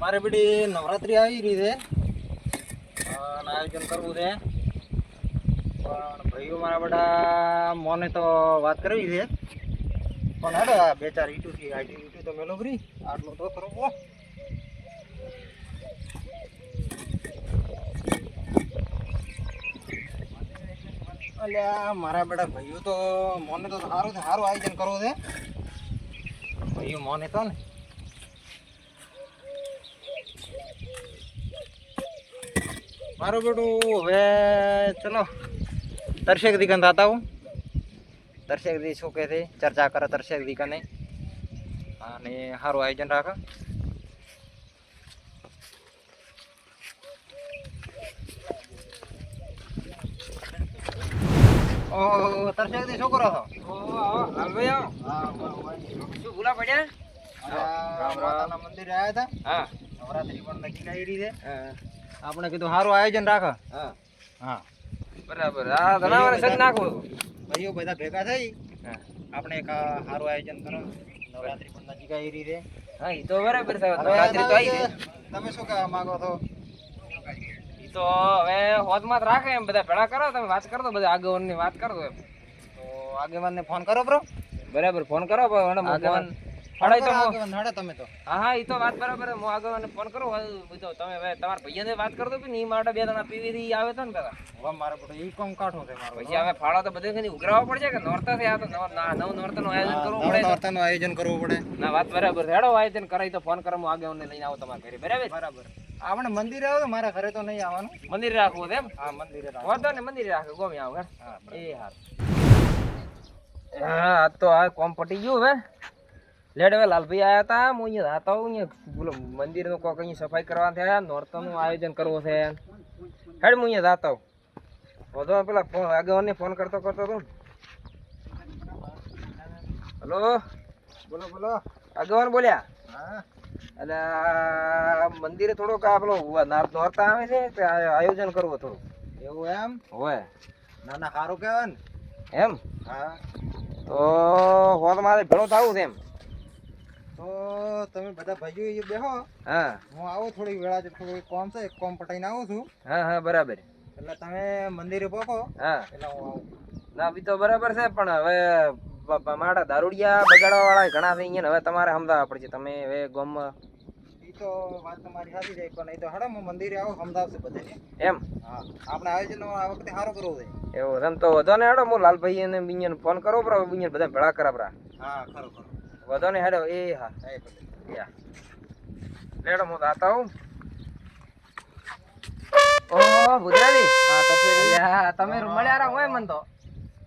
મારે બેટી નવરાત્રી આવી રહી છે અને આયોજન કરવું છે પણ ભાઈઓ મારા બધા મોને તો વાત કરવી છે પણ હેડો આ બે ચાર ઈટુથી ઈટુ તો મેલો ફરી આટલો તો ખરો બો અલ્યા મારા બેટા ભાઈઓ તો મોને તો સારું આયોજન કરવું છે ભાઈઓ મોને તો ને મારું બેટું હવે ચલો દર્શક દીકન થતા હું દર્શક દી શું કહે છે ચર્ચા કરે દર્શક દીકને અને સારું આયોજન રાખે ઓ દર્શક દી શું કરો છો હાલભાઈ આવો શું ભૂલા પડ્યા માતાના મંદિરે આવ્યા હતા હા નવરાત્રી પણ નક્કી કરી રહી છે આપણે કીધું સારું આયોજન રાખે હા હા બરાબર હા ધનાવર સજ નાખો ભાઈઓ બધા ભેગા થઈ આપણે એક સારું આયોજન કરો નવરાત્રી પણ નજીક આવી રહી છે હા ઈ તો બરાબર છે નવરાત્રી તો આવી છે તમે શું કહેવા માંગો છો ઈ તો હવે હોદમાં જ રાખે એમ બધા ભેળા કરો તમે વાત કરો તો બધા આગેવાનની વાત કરો એમ તો આગેવાનને ફોન કરો બ્રો બરાબર ફોન કરો આગેવાન હડે તમે તો હા હા ઈ તો વાત બરાબર હું આગેવાનને ફોન કરું તો તમે હવે તમારા ભૈયાને વાત કરો તો કે ઈ માટે બે જણા પીવી આવે તો ને પેલા હવે મારે બધું ઈ કોમ કાઠો છે મારો પછી હવે ફાળો તો બધે કઈ ઉઘરાવવા પડશે કે નોરતા થી આ તો નવ નોરતાનું આયોજન કરવું પડે નોરતાનું આયોજન કરવું પડે ના વાત બરાબર છે હેડો આયોજન કરાય તો ફોન કરો હું આગેવાનને લઈને આવું તમારા ઘરે બરાબર બરાબર આપણે મંદિરે આવો મારા ઘરે તો નહીં આવવાનું મંદિરે રાખવું છે એમ હા મંદિરે વાંધો ને મંદિરે રાખે ગોમી આવ એ હાર હા તો આ કોમ પટી ગયું હવે લેડ હવે લાલભાઈ આવ્યા હતા હું અહીંયા હતા હું અહીંયા બોલો મંદિરનું કોક અહીંયા સફાઈ કરવા થયા નોરતાનું આયોજન કરવું છે હેડ હું અહીંયા જાતા વધુ પેલા આગેવાનને ફોન કરતો હતો હલો બોલો બોલો આગેવાન બોલ્યા હા અને મંદિરે થોડોક આ પેલો નોરતા આવે છે તે આયોજન કરવું થોડું એવું એમ હોય ના ના સારું કહેવાય ને એમ હા તો હોત મારે ભેળો થવું છે એમ તો તમે બધા ભાઈઓ બેહો હા હું આવું થોડી વેળા થોડું કોમ છે કોમ પટાઈને આવું છું હા હા બરાબર એટલે તમે મંદિરે પહોંચો હા એટલે હું આવું ના બી તો બરાબર છે પણ હવે મારા દારૂડિયા બગાડવા વાળા ઘણા થઈ ગયા ને હવે તમારે સમજાવવા પડશે તમે હવે ગામમાં એ તો વાત તમારી સાચી જાય પણ એ તો હડો હું મંદિરે આવું સમજાવશે બધાને એમ હા આપણે આયોજન આ વખતે સારું કરવું છે એવું એમ તો વધો ને હેડો હું લાલભાઈ અને બીજાને ફોન કરો બરાબર બીજાને બધા ભેળા કરા હા ખરું ખરું વધો ને હેડો એ હા લેડો હું આતા હું ઓહો ગુજરાતી હા તો તમે મળ્યા રહો હોય મન તો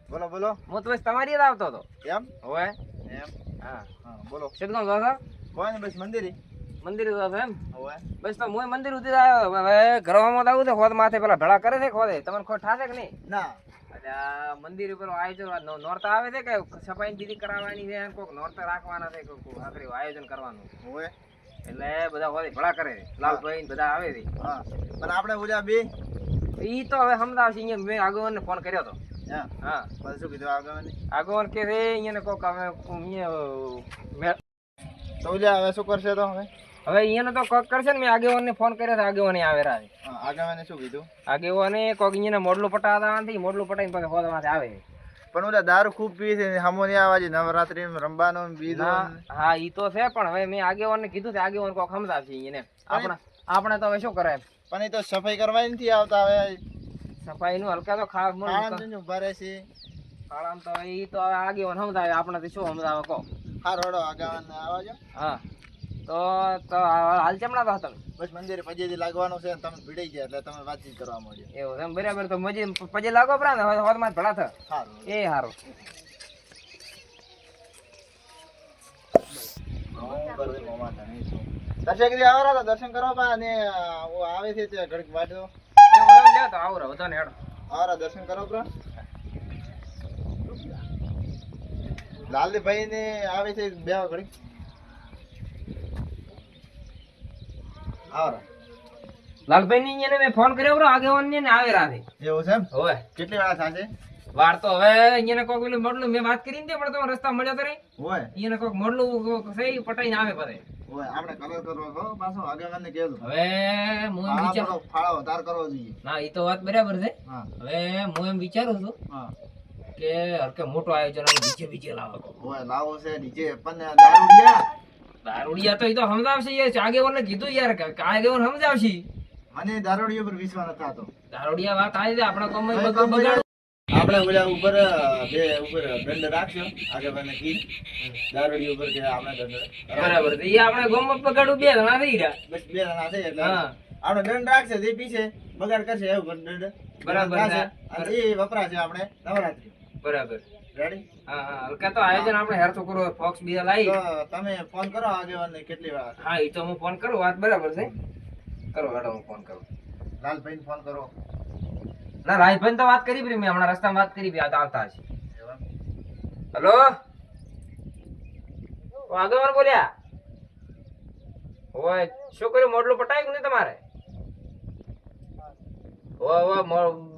બોલો બોલો હું તો બસ તમારી જ આવતો હતો એમ હોય એમ હા હા બોલો કેટલો હતો કોઈ ને બસ મંદિરે મંદિર હતો એમ હોય બસ તો હું મંદિર સુધી આવ્યો હવે ઘરમાં આવું છે ખોદ માથે પેલા ભેળા કરે છે ખોદે તમને ખોટ થાશે કે નહીં ના અચ્છા મંદિર ઉપર આયોજન નોરતા આવે છે કે સફાઈ બીજી કરાવવાની છે કોઈક નોરતા રાખવાના છે કોઈક આખરી આયોજન કરવાનું હોય એટલે બધા હોય ભેળા કરે છે લાલભાઈ ને બધા આવે છે હા પણ આપણે ઓલા બે ઈ તો હવે સમજાવશે અહીંયા મેં આગેવાનને ફોન કર્યો હતો હા પછી શું કીધું આગળની આગેવાન કે છે અહીંયા કોક હવે અહીંયા તો ઓલા હવે શું કરશે તો હવે હવે અહીંયા તો કોક કરશે ને મેં આગેવાનને ફોન કર્યો તો આગેવાને આવે રાજ આગળને શું કીધું આગેવાને કોક અહીંયા મોડલું પટાવતા નથી મોડલું પટાઈને પછી હોદમાંથી આવે પણ ઓલા દારૂ ખૂબ પીએ છે હમો નહીં આવા છે નવરાત્રી રમવાનું બીજું હા ઈ તો છે પણ હવે મેં આગેવાનને કીધું છે આગેવાન કોક સમજાવશે અહીંયા આપણે તો હવે શું કરે પણ એ તો સફાઈ કરવા નથી આવતા હવે સફાઈ નું હલકા તો ખાસ ઉભા રહે છે ખાડામ તો ઈ તો હવે આગેવાન સમજાવે આપણે તો શું સમજાવે કહો હા રોડો આગળ આવજો હા તો હાલ ચમણા તો તમે બસ મંદિરે પજેથી લાગવાનું છે તમે ભીડાઈ ગયા એટલે તમે વાતચીત કરવા મળ્યો એવું એમ બરાબર તો મજે પજે લાગો પ્રા ને હોદમાં ભલા થ સારું એ સારું દર્શન કરવા અને આવે છે તે ઘડીક વાંચો લે તો આવું રહો તો ને હેડો આવરા દર્શન કરો પ્રા લાલભાઈ ને આવે છે બે ઘડીક આવરા લાલભાઈ ની અહીંયા મેં ફોન કર્યો બરો આગેવાન ને આવે રાતે એવું છે એમ હોય કેટલી વાર થશે વાર તો હવે અહીંયા કોક પેલું મોડલું મેં વાત કરી ને પણ તમે રસ્તા મળ્યો તો નહીં હોય અહીંયા કોક મોડલું સહી પટાઈને આવે પડે ઓય આપણે કલર કરવો હો પાછો આગેવાનને કહેજો. હવે હું એમ વિચાર ફાળો વધાર કરવો જોઈએ. ના એ તો વાત બરાબર છે. હા હવે હું એમ વિચારું છું હા કે હરકે મોટો આયોજન ડીજે બીજે લાવો. ઓય લાવો છે ડીજે પણ દારૂડિયા દારૂડિયા તો એ તો સમજાવશે યાર, આગેવાનને કીધું યાર કે આગેવાન સમજાવશે. મને દારૂડિયા પર વિશ્વાસ નથી થતો. દારૂડિયા વાત આવી છે આપણા ગામમાં ભાઈ, બધું બગાડ. આપણે ઓલા ઉપર બે ઉપર દંડ રાખશો આગેવાનને કી દારૂડી ઉપર કે આપણે દંડ બરાબર છે. એ આપણે ગામમાં બગાડું બે જણા થઈ ગયા. બસ બે જણા છે એટલે હા આપણે દંડ રાખશે તે પીછે બગાડ કરશે એવું દંડ બરાબર છે. અને એ વપરાશે આપણે નવરાત્રી. બરાબર. રેડી? હા હા હલકા તો આયોજન આપણે હેર છોકરો ફોક્સ બીજા લાવી. તો તમે ફોન કરો આગેવાનને કેટલી વાર. હા એ તો હું ફોન કરું, વાત બરાબર છે. કરો હેડો હું ફોન કરું. લાલભાઈને ફોન કરો. ના રાજભાઈ તો વાત કરી પડી, મેં હમણાં રસ્તામાં વાત કરી આ તો આવતા હશે. હેલો આગેવાન બોલ્યા. ઓય શું કર્યું, મોડલું પટાયું નહીં તમારે?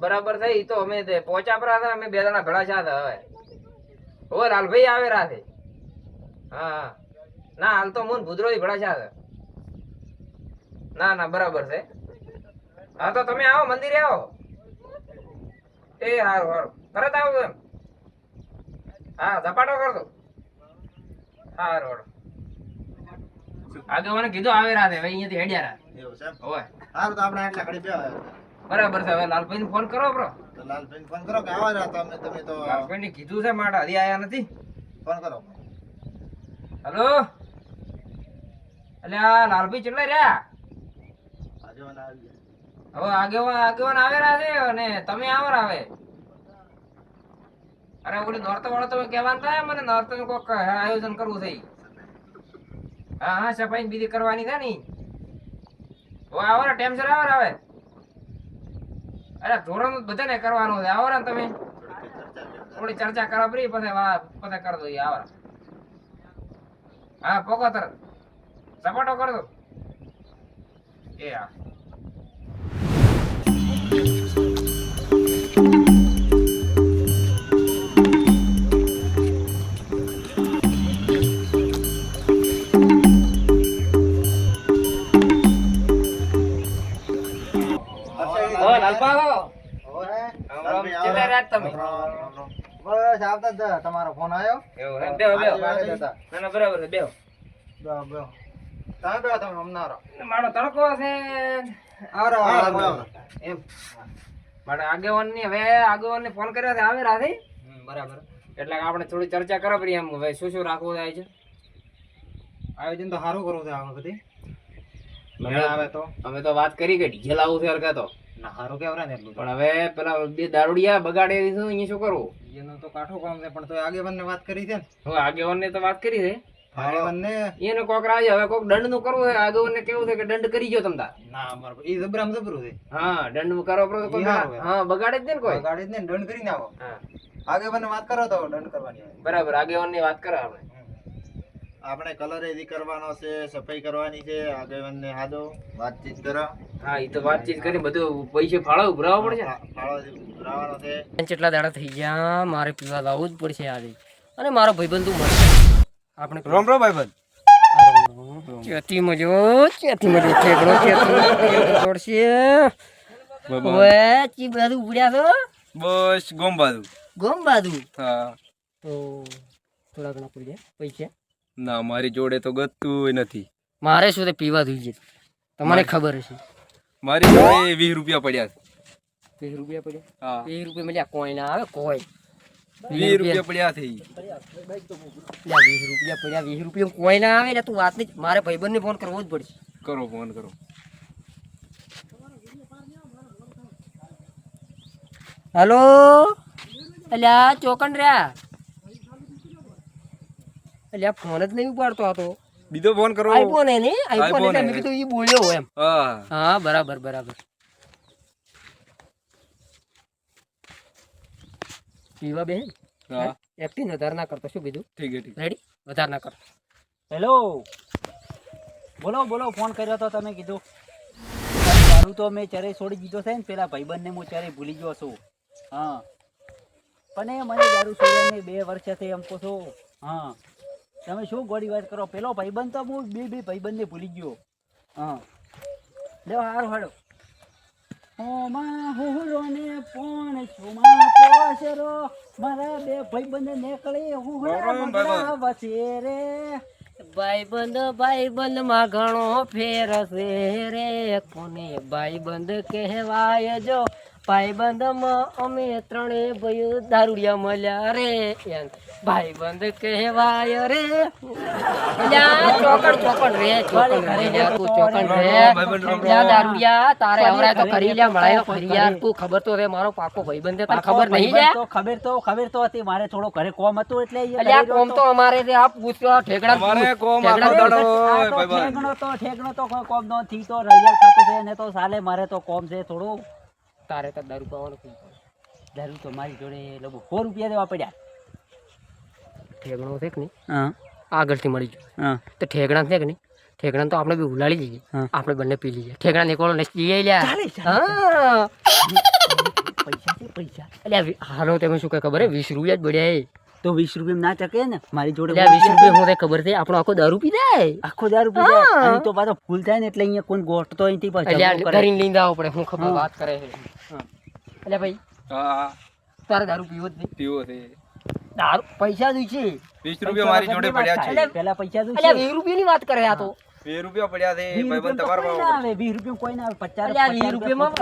બરાબર છે. ઈ તો અમે પહોંચ્યા પર હતા, અમે બે જણા ભેળા છે હવે. ઓ લાલભાઈ આવે રાતે. હા હા ના હાલ તો મોન ભૂદરો ભેળા છે. ના ના બરાબર છે. હા તો તમે આવો મંદિરે આવો. એ હારું હારું તરત આવો એમ. હા ઝપાટો કર દો. હારું હારું આગેવાને કીધું આવે રાતે, હવે અહીંયાથી હેડ્યા રાતે. એવું છે એમ? હોય સારું તો આપણે આટલા ઘડી બે બરાબર છે. હવે લાલભાઈ ને ફોન કરો બ્રો. તો લાલભાઈને ફોન કરો કે આવા રહ્યા તમે તો લાલભાઈ ને કીધું છે માટે હજી આયા નથી. ફોન કરો. હેલો એટલે આ લાલભાઈ કેટલા રહ્યા? આગેવાન આવી ગયા. હવે આગેવાન આવે રહ્યા છે અને તમે આવો આવે. અરે ઓલી નોરતા વાળો તમે કહેવાનું થાય મને, નોરતા નું કોક આયોજન કરવું છે. હા હા સફાઈ બીજી કરવાની છે ને. હવે આવો ને ટેન્શન આવે. અરે ધોરણ બધાને કરવાનું છે, આવો ને તમે થોડી ચર્ચા કરો પછી પછી કરી દો. આવો હા પોકો તરત સપાટો કરી દો. એ હા બસ આવતા જ તમારો ફોન આવ્યો. બરાબર છે. બેહો તમે બેહો, તમે હમણાં મારો તડકો છે એમ માટે આગેવાન ની હવે આગેવાન ને ફોન કર્યો છે, આવે રાતે. બરાબર. એટલે આપણે થોડી ચર્ચા કરવા પડી એમ હવે શું રાખવું થાય છે. આયોજન તો સારું કરવું છે આ વખતે. આવે તો અમે તો વાત કરી કે ડીજે લાવવું છે હરકા તો ના સારું કેવરાય ને એટલું પણ હવે પેલા બે દારૂડિયા બગાડે અહીંયા શું કરવું. એનું તો કાઠું કામ છે પણ તો આગેવાન ને વાત કરી છે ને. હવે આગેવાન ને તો વાત કરી છે. આગેવાન ને એને કોક રાજે હવે કોક દંડ નું કરવું છે. આગેવાન ને કેવું છે કે દંડ કરી ગયો તમતા. ના બરાબર એ જબરામ જબરું છે. હા દંડ કરો હા બગાડે જ ને કોઈ ગાડી જ ને દંડ કરીને આવો. હા આગેવાન ને વાત કરો તો દંડ કરવાની આવે. બરાબર આગેવાન ની વાત કરે આપણે કલર એથી કરવાનો છે, સફાઈ કરવાની છે, આગેવાન ને હાદો વાતચીત કરો. હા એ તો વાતચીત કરી બધું પૈસે ફાળો ભરાવવા પડશે. ફાળો ભરાવાનો છે. કેટલા દાડા થઈ ગયા, મારે પીવા લાવવું જ પડશે આજે. અને મારો ભાઈબંધ તું મળે આપણે રોમ રોમ ભાઈબંધ. ચેતી મજો ઠેકડો તોડશે. ઓએ ચી બધું ઉડ્યા છો? બસ ગોમબાદુ. ગોમબાદુ. હા તો થોડા ઘણા પડી જાય પૈસા. ના મારી જોડે તો ગતું નથી. મારે શું તે પીવા જોઈએ તમને ખબર હશે. મારી જોડે 20 રૂપિયા પડ્યા છે. 20 રૂપિયા પડ્યા? હા 20 રૂપિયા મળ્યા કોઈ ના આવે કોઈ. 20 રૂપિયા પડ્યા થઈ. 20 રૂપિયા પડ્યા 20 રૂપિયા કોઈ ના આવે. તું વાત નહીં, મારે ભાઈબંધ ને ફોન કરવો જ પડશે. કરો ફોન કરો. હેલો અલ્યા ચોકન રહ્યા. અલ્યા ફોન જ નહીં ઉપાડતો આ તો. બીજો ફોન કરો. આઈફોન હે ને આઈફોન એટલે મેં કીધું ઈ બોલ્યો એમ. હા હા બરાબર બરાબર. પીવા બે હા એક્ટિંગ વધારે ના કરતો. શું કીધું? ઠીક છે ઠીક. રેડી વધારે ના કરતો. હેલો બોલો બોલો ફોન કર્યો તો તમે કીધું દારૂ તો મેં ચારે છોડી દીધો છે ને પેલા ભાઈબંધને હું ચારે ભૂલી ગયો છું. હા પણ એ મને દારૂ છોડ્યાને 2 વર્ષ થઈ એમ કહો છો. હા તમે શું ગોળી વાત કરો? પેલો ભાઈબંધ તો હું બે ભાઈબંધને ભૂલી ગયો. હા લેવો હારું હાડો. ઓમાં હુહરો ને પોણ છુમા પોસરો મારા બે ભાઈબંધ નીકળી હુહરા વચ્ચે રે. ભાઈબંધ માં ઘણો ફેર છે રે, કોને ભાઈબંધ કહેવાય જો, ભાઈબંધ માં અમે ત્રણે ભાઈઓ દારૂડિયા મળ્યા રે, ભાઈબંધ કહેવાય રે. ચોકડ રે દારૂડિયા તારે હવરાય તો કરી લ્યા, મળાય તો ખરી યાર. તું ખબર તો રે મારો પાકો ભાઈબંધ તને ખબર નહીં લ્યા? ખબર તો હતી. મારે થોડો ઘરે કોમ હતું એટલે અલ્યા કોમ તો અમારે રે આ પૂછ્યો ઠેકડા ઠેકણો તો કોમ નો થી તો રળિયાળ ખાતું છે ને તો સાલે મારે તો કોમ છે થોડું. તારે તો દારૂ પાવાનું દારૂ તો મારી જોડે લગભગ 100 રૂપિયા દેવા પડ્યા. ઠેકણો છે કે નહીં? હા આગળથી મળી ગયો હા તો ઠેકડા છે કે નહીં? ઠેકડા તો આપણે બી ઉલાડી જઈએ, આપણે બંને પી લઈએ. ઠેકડા નીકળો નસી લ્યા. હા પૈસા છે પૈસા. અલ્યા હાલો તમે શું કહે ખબર હે? 20 રૂપિયા જ બળ્યા. તો 20 રૂપિયા ના ચકે ને મારી જોડે. 20 રૂપિયા હું ખબર છે આપણો આખો દારૂ પી જાય. આખો દારૂ પી જાય અને તો પાછો ફૂલ થાય ને એટલે અહીંયા કોઈ ગોઠતો અહીંથી અલ્યા કરીને લઈને આવો પડે. હું ખબર વાત કરે છે. અલ્યા ભાઈ હા તારે દારૂ પીવો જ નહીં? પીવો છે. દારૂ પૈસા જોઈશે. 20 રૂપિયા મારી જોડે પડ્યા છે. પેલા પૈસા તો અલ્યા 20 રૂપિયાની વાત કરે આ તો. 2 રૂપિયા પડ્યા છે ભાઈબંધ તમારો કોઈ ના આવે. 20 રૂપિયા કોઈ ના આવે. 50 અલ્યા 20 રૂપિયામાં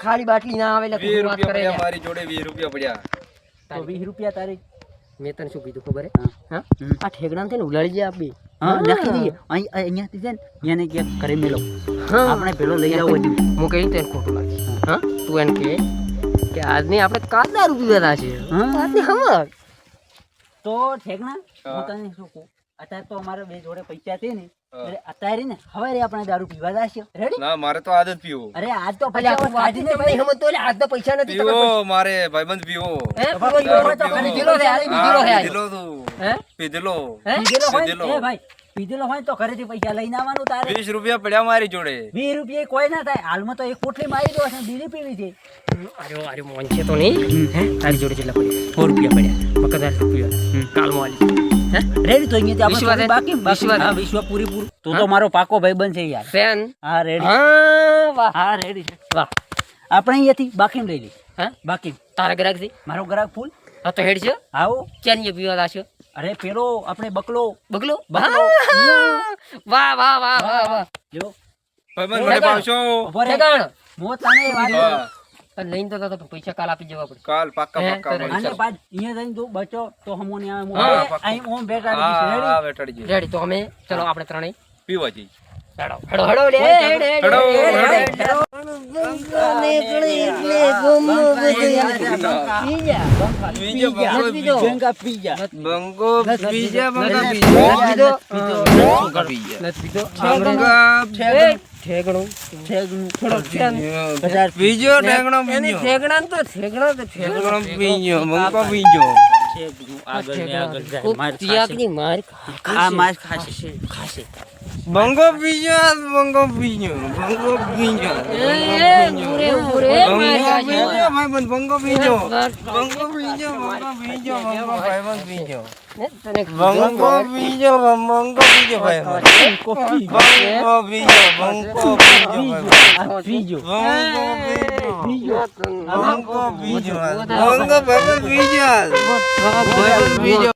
ખાલી બાટલી ના આવે. 20 રૂપિયા પડ્યા મારી જોડે. 20 રૂપિયા પડ્યા તો 20 રૂપિયા તારી. મેં તને શું કીધું ખબર હે? હા આ ઠેકડા છે ને ઉલાડી જાય આપી. હા નાખી દઈએ અહીંયાથી છે ને એને કે ઘરે મેલો. હા આપણે પેલો લઈ આવો છું. હું કહી તને ખોટું લાગે. હા તું એને કે આજની આપણે કાલ દારૂ પીવાના છે. આજની હમણાં તો ઠેકણા હું તને શું કહું, અત્યારે તો અમારે બે જોડે પૈસા છે ને એટલે અત્યારે ને હવે રે આપણે દારૂ પીવા જશે. રેડી? ના મારે તો આદત પીવો. અરે આજ તો પૈસા કાઢીને ભાઈ સમજતો એટલે આજના પૈસા નથી. પીવો મારે ભાઈબંધ પીવો. પીધેલો છે આજે પીધેલો છે આજે. પીધેલો તું. હે? પીધેલો. પીધેલો હોય પીધેલો. ને, એ ભાઈ પીધેલો હોય તો ઘરેથી પૈસા લઈને આવવાનું તારે. 20 રૂપિયા પડ્યા મારી જોડે. 20 રૂપિયા કોઈ ના થાય. હાલમાં તો એક પોટલી મારી દો છે બીડી પીવી છે. અરે મોન છે તો નહીં. હે તારી જોડે કેટલા પડ્યા? 100 રૂપિયા પડ્યા. મકદાર રૂપિયા કાલમાં આલી. હે રેડી? તો અહીંયા વિશ્વાસ આપણે બાકી વિશ્વાસ. હા વિશ્વ પૂરેપૂરું. તો મારો પાકો ભાઈબંધ છે યાર. ફેન હા રેડી. હા વાહ હા રેડી છે. વાહ. આપણે અહીંયાથી બાકી લઈ લઈ. હા બાકી તારા ગ્રાહક છે? મારો ગ્રાહક ફૂલ. હા તો હેડ છે. આવો ચાની પીવા લાશો? અરે પેલો આપણે બકલો બગલો બકલો. વાહ વાહ વાહ વાહ વાહ. જો ભાઈબંધ મને પાવશો. ઉભો રે. ઠેકાણ. મો તને વાત હા. અને લઈને તો પૈસા કાલ આપી જવા પડે. કાલ પાક્કા હે, પાક્કા તો મળી આને જાવ. બાદ અહીંયા જઈને જો બચો તો હમો ને આવે. હા, પાક્કું. અહીં ઓમ બેઠા હા રેડી. હા બેટાડી જઈએ. રેડી તો અમે ચલો આપણે ત્રણેય પીવા જઈએ. હેડો હેડો હેડો લે હેડ હેડ હેડો, હેડ હેડો. બીજો ગંગા પીજા. બંગો બીજા બંગા ઠેકણું થોડો બીજો ઠેકણો એની ઠેકણા તો ઠેકણા તો ઠેકણા બીજો બંગો બીજો આગળ ને આગળ જાય. કોક માર તિયાકની માર આ માર ખાશે ખાશે. બંગો બીજો બંગો બીજો બંગો બીજો બંગો બીજો બંગો બીજો બંગો બીજો બંગો ભાઈબંધ બીજો બંગો બીજો બંગો બીજો ભાઈબંધ કોફી બંગો બીજો બંગો બીજો આ પીજો. બંગો બીજો બંગો બીજો બંગો ભાઈબંધ બીજો ભાઈબંધ બીજો